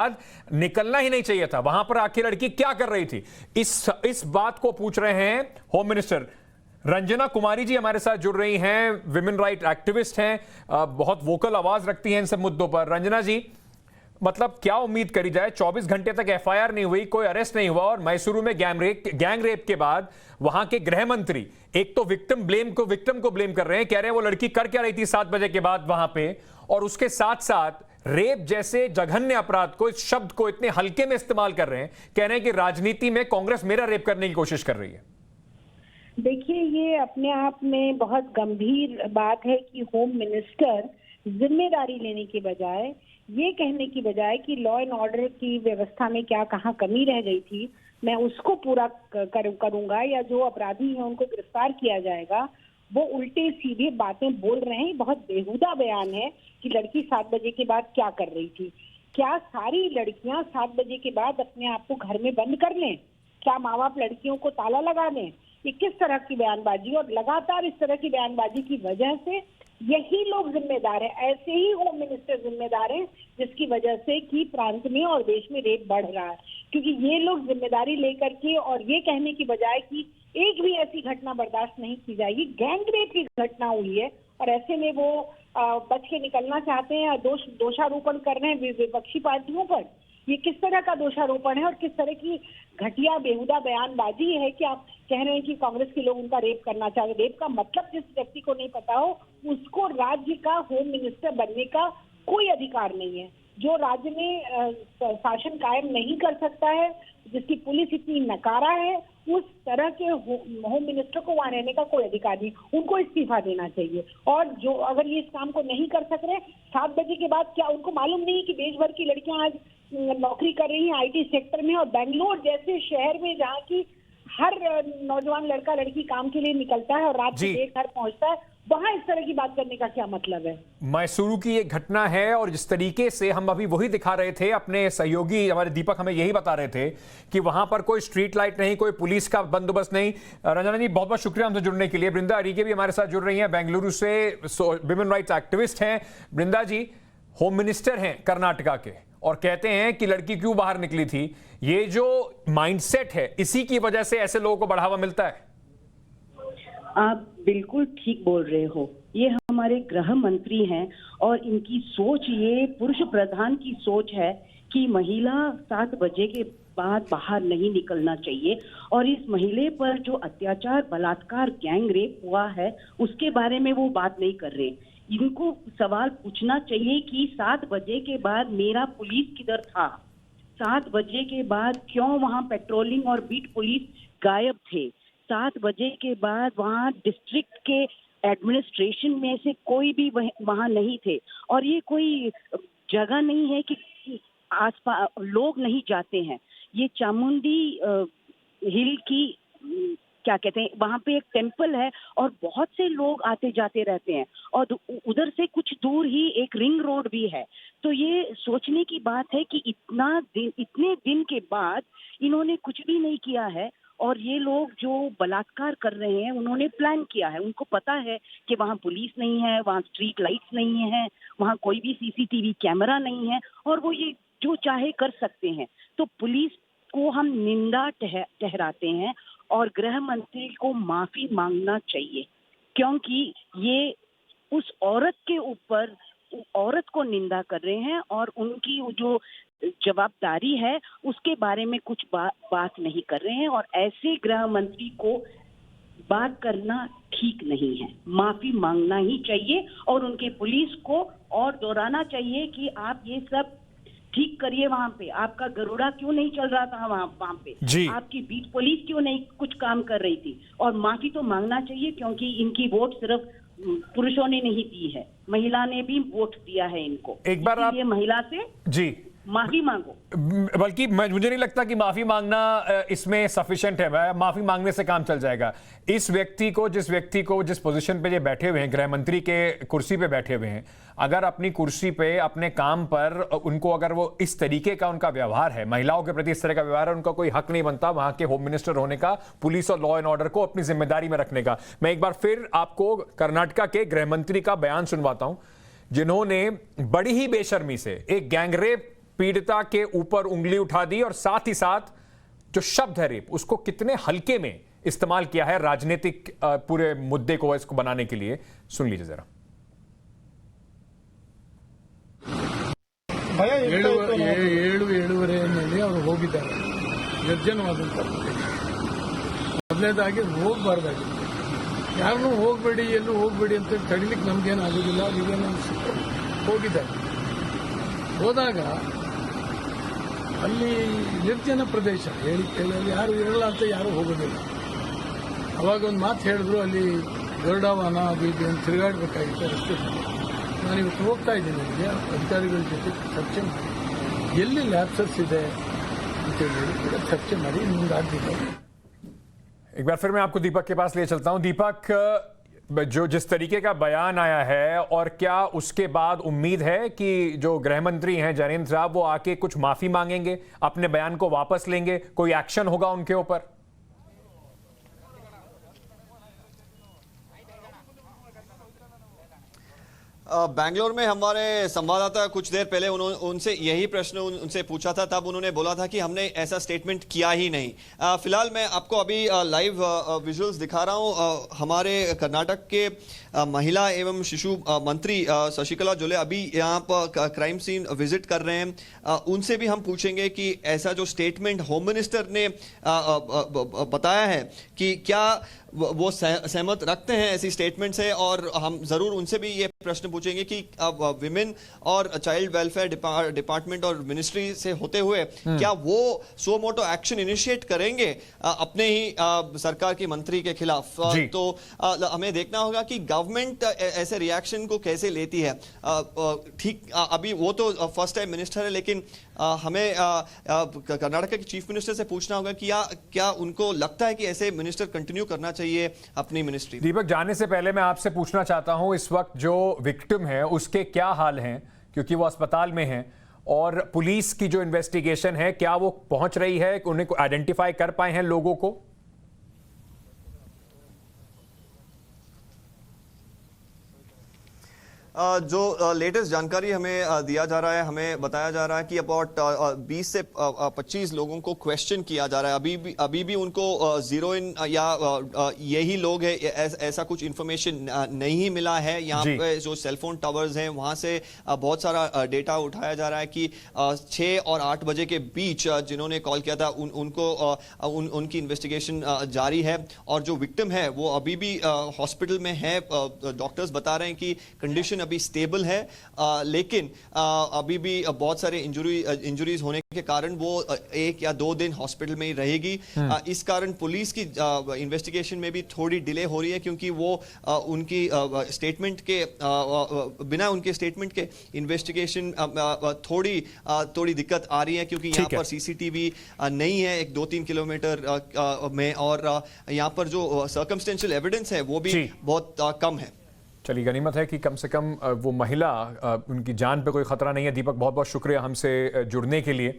बाद निकलना ही नहीं चाहिए था। वहां पर आखिर लड़की क्या कर रही थी, इस बात को पूछ रहे हैं होम मिनिस्टर। रंजना कुमारी जी हमारे साथ जुड़ रही हैं, विमेन राइट एक्टिविस्ट हैं, बहुत वोकल आवाज रखती हैं इन सब मुद्दों पर। रंजना जी, मतलब क्या उम्मीद करी जाए? 24 घंटे तक एफआईआर नहीं हुई, कोई अरेस्ट नहीं हुआ, और मैसूरू में गैंग रेप के बाद वहां के गृह मंत्री एक तो विक्टिम को ब्लेम कर रहे हैं, कह रहे हैं वो लड़की कर क्या रही थी 7 बजे के बाद वहां पे, और उसके साथ साथ रेप जैसे जघन्य अपराध को, इस शब्द को इतने हल्के में इस्तेमाल कर रहे हैं, कह रहे हैं कि राजनीति में कांग्रेस मेरा रेप करने की कोशिश कर रही है। देखिए, ये अपने आप में बहुत गंभीर बात है कि होम मिनिस्टर जिम्मेदारी लेने के बजाय, ये कहने की बजाय कि लॉ एंड ऑर्डर की व्यवस्था में क्या कहाँ कमी रह गई थी, मैं उसको पूरा करूंगा, या जो अपराधी हैं उनको गिरफ्तार किया जाएगा, वो उल्टे सीधे बातें बोल रहे हैं। बहुत बेहुदा बयान है कि लड़की 7 बजे के बाद क्या कर रही थी। क्या सारी लड़कियां 7 बजे के बाद अपने आप को घर में बंद कर लें? क्या माँ बाप लड़कियों को ताला लगा दें? ये किस तरह की बयानबाजी, और लगातार इस तरह की बयानबाजी की वजह से यही लोग जिम्मेदार हैं, ऐसे ही होम मिनिस्टर जिम्मेदार हैं जिसकी वजह से कि प्रांत में और देश में रेप बढ़ रहा है। क्योंकि ये लोग जिम्मेदारी लेकर के और ये कहने की बजाय कि एक भी ऐसी घटना बर्दाश्त नहीं की जाएगी, गैंग रेप की घटना हुई है और ऐसे में वो बच के निकलना चाहते हैं, दोषारोपण कर रहे हैं विपक्षी पार्टियों पर। ये किस तरह का दोषारोपण है और किस तरह की घटिया बेहुदा बयानबाजी है कि आप कह रहे हैं कि कांग्रेस के लोग उनका रेप करना चाहे। रेप का मतलब जिस व्यक्ति को नहीं पता हो, उसको राज्य का होम मिनिस्टर बनने का कोई अधिकार नहीं है। जो राज्य में शासन कायम नहीं कर सकता है, जिसकी पुलिस इतनी नकारा है, उस तरह के होम मिनिस्टर को वहां रहने का कोई अधिकार नहीं। उनको इस्तीफा देना चाहिए। और जो अगर ये इस काम को नहीं कर सक रहे 7 बजे के बाद, क्या उनको मालूम नहीं कि देश भर की लड़कियां आज नौकरी कर रही हैं आईटी सेक्टर में, और बेंगलोर जैसे शहर में जहाँ की हर नौजवान लड़का लड़की काम के लिए निकलता है और रात में देर घर पहुंचता है, वहां इस तरह की बात करने का क्या मतलब है? मैसूरू की ये घटना है, और जिस तरीके से हम अभी वही दिखा रहे थे, अपने सहयोगी हमारे दीपक हमें यही बता रहे थे कि वहां पर कोई स्ट्रीट लाइट नहीं, कोई पुलिस का बंदोबस्त नहीं। रंजना जी, बहुत बहुत शुक्रिया हमसे जुड़ने के लिए। वृंदा अरीके भी हमारे साथ जुड़ रही हैं, बेंगलुरु से विमेन राइट्स एक्टिविस्ट हैं। वृंदा जी, होम मिनिस्टर हैं कर्नाटका के, और कहते हैं कि लड़की क्यों बाहर निकली थी। ये जो माइंडसेट है, इसी की वजह से ऐसे लोगों को बढ़ावा मिलता है। आप बिल्कुल ठीक बोल रहे हो। ये हमारे गृह मंत्री हैं और इनकी सोच, ये पुरुष प्रधान की सोच है कि महिला 7 बजे के बाद बाहर नहीं निकलना चाहिए। और इस महिला पर जो अत्याचार, बलात्कार, गैंग रेप हुआ है, उसके बारे में वो बात नहीं कर रहे। इनको सवाल पूछना चाहिए कि 7 बजे के बाद मेरा पुलिस किधर था? 7 बजे के बाद क्यों वहां पेट्रोलिंग और बीट पुलिस गायब थे? 7 बजे के बाद वहां डिस्ट्रिक्ट के एडमिनिस्ट्रेशन में से कोई भी वहां नहीं थे। और ये कोई जगह नहीं है कि आसपास लोग नहीं जाते हैं। ये चामुंडी हिल की क्या कहते हैं, वहां पे एक टेम्पल है और बहुत से लोग आते जाते रहते हैं, और उधर से कुछ दूर ही एक रिंग रोड भी है। तो ये सोचने की बात है कि इतने दिन के बाद इन्होंने कुछ भी नहीं किया है। और ये लोग जो बलात्कार कर रहे हैं, उन्होंने प्लान किया है। उनको पता है कि वहाँ पुलिस नहीं है, वहाँ स्ट्रीट लाइट्स नहीं है, वहाँ कोई भी सीसीटीवी कैमरा नहीं है, और वो ये जो चाहे कर सकते हैं। तो पुलिस को हम निंदा ठहराते हैं, और गृह मंत्री को माफी मांगना चाहिए, क्योंकि ये उस औरत के ऊपर, औरत को निंदा कर रहे हैं, और उनकी जो जवाबदारी है उसके बारे में कुछ बात नहीं कर रहे हैं। और ऐसे गृह मंत्री को बात करना ठीक नहीं है। माफी मांगना ही चाहिए, और उनके पुलिस को और दोहराना चाहिए कि आप ये सब ठीक करिए। वहां पे आपका गरुड़ा क्यों नहीं चल रहा था? वहां पे आपकी बीट पुलिस क्यों नहीं कुछ काम कर रही थी? और माफी तो मांगना चाहिए, क्योंकि इनकी वोट सिर्फ पुरुषों ने नहीं दी है, महिला ने भी वोट दिया है इनको। एक बार आप महिला से जी माफी मांगो। बल्कि मुझे नहीं लगता कि माफी मांगना इसमें सफिशिएंट है। माफी मांगने से काम चल जाएगा। जिस व्यक्ति को जिस पोजीशन पे ये बैठे हुए हैं, गृह मंत्री के कुर्सी पे बैठे हुए हैं, अगर अपनी कुर्सी पे, अपने काम पर उनको अगर वो इस तरीके का उनका व्यवहार है, महिलाओं के प्रति इस तरह का व्यवहार है, उनका कोई हक नहीं बनता वहां के होम मिनिस्टर होने का, पुलिस और लॉ एंड ऑर्डर को अपनी जिम्मेदारी में रखने का। मैं एक बार फिर आपको कर्नाटका के गृह मंत्री का बयान सुनवाता हूं, जिन्होंने बड़ी ही बेशर्मी से एक गैंगरेप पीड़िता के ऊपर उंगली उठा दी और साथ ही साथ जो शब्द है रेप उसको कितने हल्के में इस्तेमाल किया है राजनीतिक पूरे मुद्दे को इसको बनाने के लिए। सुन लीजिए जरा। ಏಳುವರೆಯಲ್ಲಿ ಅವರು ಹೋಗಿದ್ದಾರೆ ನಿರ್ಜನವಾದಂಥ ಪ್ರದೇಶ. ಮೊದಲನೇದಾಗಿ ಹೋಗಬಾರ್ದಾಗಿತ್ತು, ಯಾರನ್ನೂ ಹೋಗಬೇಡಿ ಎಲ್ಲೂ ಹೋಗಬೇಡಿ ಅಂತ ತಡಿಲಿಕ್ಕೆ ನಮ್ಗೇನು ಆಗೋದಿಲ್ಲ. ಈಗೇನು ಅನಿಸುತ್ತೆ ಹೋಗಿದ್ದಾರೆ. ಹೋದಾಗ ಅಲ್ಲಿ ನಿರ್ಜನ ಪ್ರದೇಶ ಹೇಳಿ ಅಲ್ಲಿ ಯಾರು ಇರಲ್ಲ ಅಂತ ಯಾರೂ ಹೋಗೋದಿಲ್ಲ. ಅವಾಗ ಒಂದು ಮಾತು ಹೇಳಿದ್ರು, ಅಲ್ಲಿ ಗರುಡಾವಾನ ಅದು ಇದು ಅಂತ ತಿರುಗಾಡಬೇಕಾಗಿತ್ತು ರಸ್ತೆ. ನಾನು ಇವತ್ತು ಹೋಗ್ತಾ ಇದ್ದೀನಿ, ಅಲ್ಲಿಗೆ ಅಧಿಕಾರಿಗಳ ಜೊತೆ ಚರ್ಚೆ ಮಾಡಿ ಎಲ್ಲಿ ಲ್ಯಾಪ್ಸಸ್ ಇದೆ ಅಂತೇಳಿ ಕೂಡ ಚರ್ಚೆ ಮಾಡಿ ಮುಂದಾಗಿದೆ. एक बार फिर मैं आपको दीपक के पास ले चलता हूं। दीपक, जो जिस तरीके का बयान आया है, और क्या उसके बाद उम्मीद है कि जो गृह मंत्री हैं जयनेंद्र साहब वो आके कुछ माफी मांगेंगे, अपने बयान को वापस लेंगे, कोई एक्शन होगा उनके ऊपर? बैंगलोर में हमारे संवाददाता कुछ देर पहले उनसे यही प्रश्न उनसे पूछा था, तब उन्होंने बोला था कि हमने ऐसा स्टेटमेंट किया ही नहीं। फिलहाल मैं आपको अभी लाइव विजुअल्स दिखा रहा हूं। हमारे कर्नाटक के महिला एवं शिशु मंत्री शशिकला जोले अभी यहाँ पर क्राइम सीन विजिट कर रहे हैं। उनसे भी हम पूछेंगे कि ऐसा जो स्टेटमेंट होम मिनिस्टर ने बताया है कि क्या वो सहमत रखते हैं ऐसी स्टेटमेंट से, और हम जरूर उनसे भी ये प्रश्न पूछेंगे कि अब विमेन और चाइल्ड वेलफेयर डिपार्टमेंट और मिनिस्ट्री से होते हुए क्या वो सो मोटो एक्शन इनिशिएट करेंगे अपने ही सरकार की मंत्री के खिलाफ। तो हमें देखना होगा कि गवर्नमेंट ऐसे रिएक्शन को कैसे लेती है। ठीक, अभी वो तो फर्स्ट टाइम मिनिस्टर है, लेकिन हमें कर्नाटक के चीफ मिनिस्टर से पूछना होगा कि क्या उनको लगता है कि ऐसे मिनिस्टर कंटिन्यू करना चाहिए अपनी मिनिस्ट्री। दीपक, जाने से पहले मैं आपसे पूछना चाहता हूं, इस वक्त जो विक्टिम है उसके क्या हाल हैं, क्योंकि वो अस्पताल में हैं, और पुलिस की जो इन्वेस्टिगेशन है क्या वो पहुंच रही है, उन्हें आइडेंटिफाई कर पाए हैं लोगों को? जो लेटेस्ट जानकारी हमें दिया जा रहा है, हमें बताया जा रहा है कि अबाउट 20 से 25 लोगों को क्वेश्चन किया जा रहा है। अभी भी उनको जीरो इन या यही लोग है ऐसा कुछ इंफॉर्मेशन नहीं मिला है। यहाँ पे जो सेलफोन टावर्स हैं वहां से बहुत सारा डेटा उठाया जा रहा है कि 6 और 8 बजे के बीच जिन्होंने कॉल किया था उनकी इन्वेस्टिगेशन जारी है, और जो विक्टिम है वो अभी भी हॉस्पिटल में है। डॉक्टर्स बता रहे हैं कि कंडीशन अभी स्टेबल है, लेकिन अभी भी बहुत सारे इंजरीज होने के कारण वो 1 या 2 दिन हॉस्पिटल में ही रहेगी। इस कारण पुलिस की इन्वेस्टिगेशन में भी थोड़ी डिले हो रही है, क्योंकि वो उनकी स्टेटमेंट के बिना उनके स्टेटमेंट के इन्वेस्टिगेशन थोड़ी दिक्कत आ रही है, क्योंकि यहाँ पर सीसीटीवी नहीं है 1-2-3 किलोमीटर में, और यहाँ पर जो सर्कमस्टेंशियल एविडेंस है वो भी बहुत कम है। चलिए, गनीमत है कि कम से कम वो महिला, उनकी जान पे कोई खतरा नहीं है। दीपक, बहुत बहुत शुक्रिया हमसे जुड़ने के लिए।